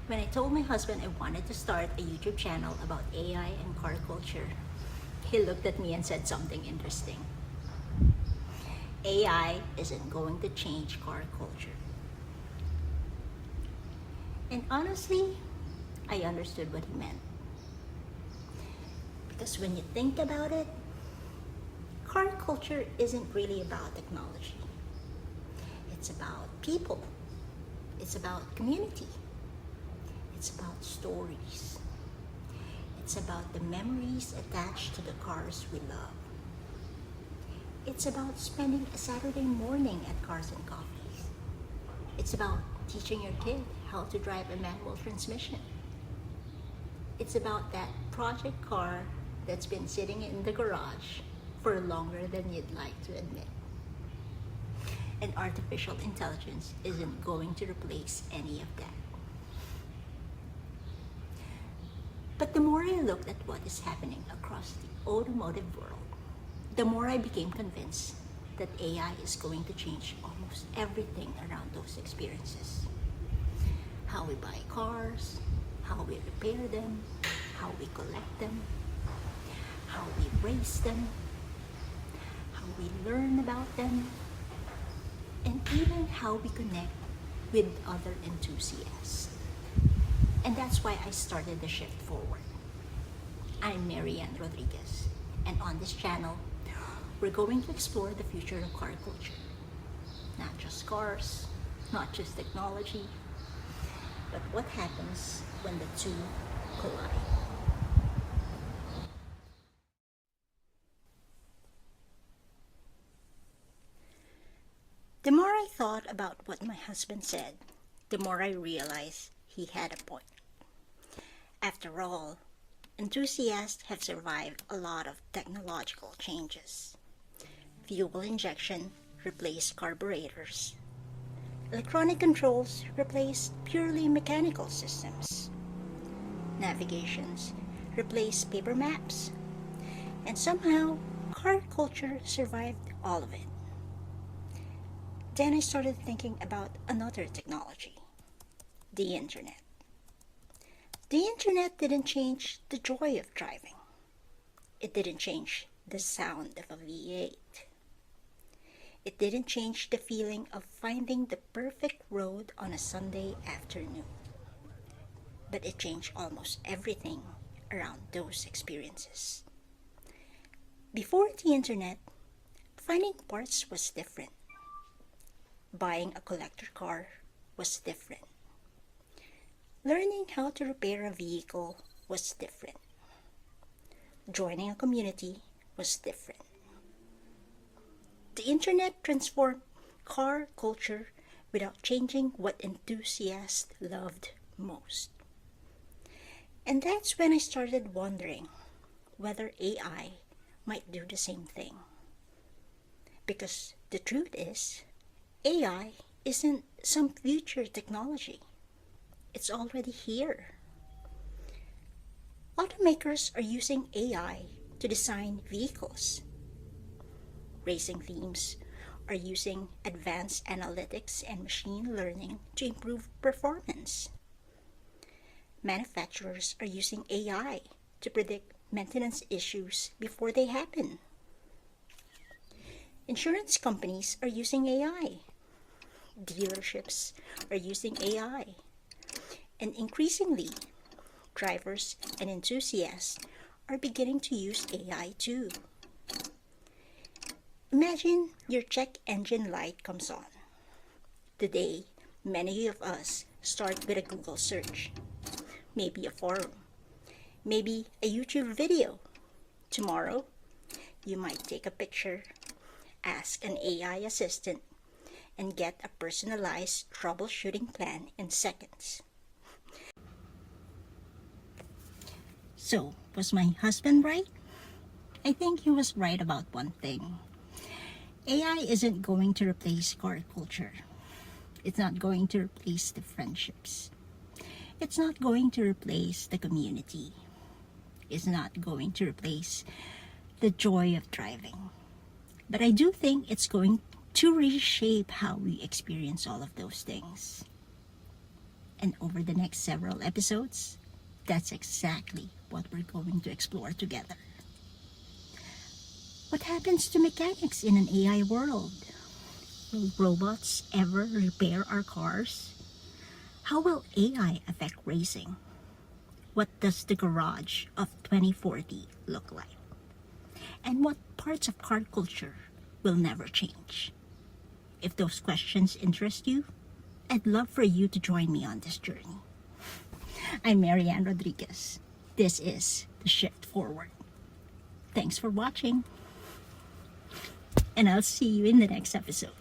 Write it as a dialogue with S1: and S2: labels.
S1: When I told my husband I wanted to start a YouTube channel about AI and car culture, he looked at me and said something interesting. AI isn't going to change car culture. And honestly, I understood what he meant. Because when you think about it, car culture isn't really about technology. It's about people. It's about community. It's about stories. It's about the memories attached to the cars we love. It's about spending a Saturday morning at Cars and Coffees. It's about teaching your kid how to drive a manual transmission. It's about that project car that's been sitting in the garage for longer than you'd like to admit. And artificial intelligence isn't going to replace any of that. But the more I looked at what is happening across the automotive world, the more I became convinced that AI is going to change almost everything around those experiences. How we buy cars, how we repair them, how we collect them, how we race them, how we learn about them, and even how we connect with other enthusiasts. And that's why I started the Shift Forward. I'm Marianne Rodriguez, and on this channel, we're going to explore the future of car culture. Not just cars, not just technology, but what happens when the two collide. The more I thought about what my husband said, the more I realized he had a point. After all, enthusiasts have survived a lot of technological changes. Fuel injection replaced carburetors. Electronic controls replaced purely mechanical systems. Navigations replaced paper maps. And somehow, car culture survived all of it. Then I started thinking about another technology, the internet. The internet didn't change the joy of driving. It didn't change the sound of a V8. It didn't change the feeling of finding the perfect road on a Sunday afternoon. But it changed almost everything around those experiences. Before the internet, finding parts was different. Buying a collector car was different. Learning how to repair a vehicle was different. Joining a community was different. The internet transformed car culture without changing what enthusiasts loved most. And that's when I started wondering whether AI might do the same thing. Because the truth is, AI isn't some future technology. It's already here. Automakers are using AI to design vehicles. Racing teams are using advanced analytics and machine learning to improve performance. Manufacturers are using AI to predict maintenance issues before they happen. Insurance companies are using AI. Dealerships are using AI. And increasingly, drivers and enthusiasts are beginning to use AI too. Imagine your check engine light comes on. Today, many of us start with a Google search, maybe a forum, maybe a YouTube video. Tomorrow, you might take a picture, ask an AI assistant, and get a personalized troubleshooting plan in seconds. So, was my husband right? I think he was right about one thing. AI isn't going to replace car culture. It's not going to replace the friendships. It's not going to replace the community. It's not going to replace the joy of driving. But I do think it's going to reshape how we experience all of those things. And over the next several episodes, that's exactly what we're going to explore together. What happens to mechanics in an AI world? Will robots ever repair our cars? How will AI affect racing? What does the garage of 2040 look like? And what parts of car culture will never change? If those questions interest you, I'd love for you to join me on this journey. I'm Marianne Rodriguez. This is The Shift Forward. Thanks for watching, and I'll see you in the next episode.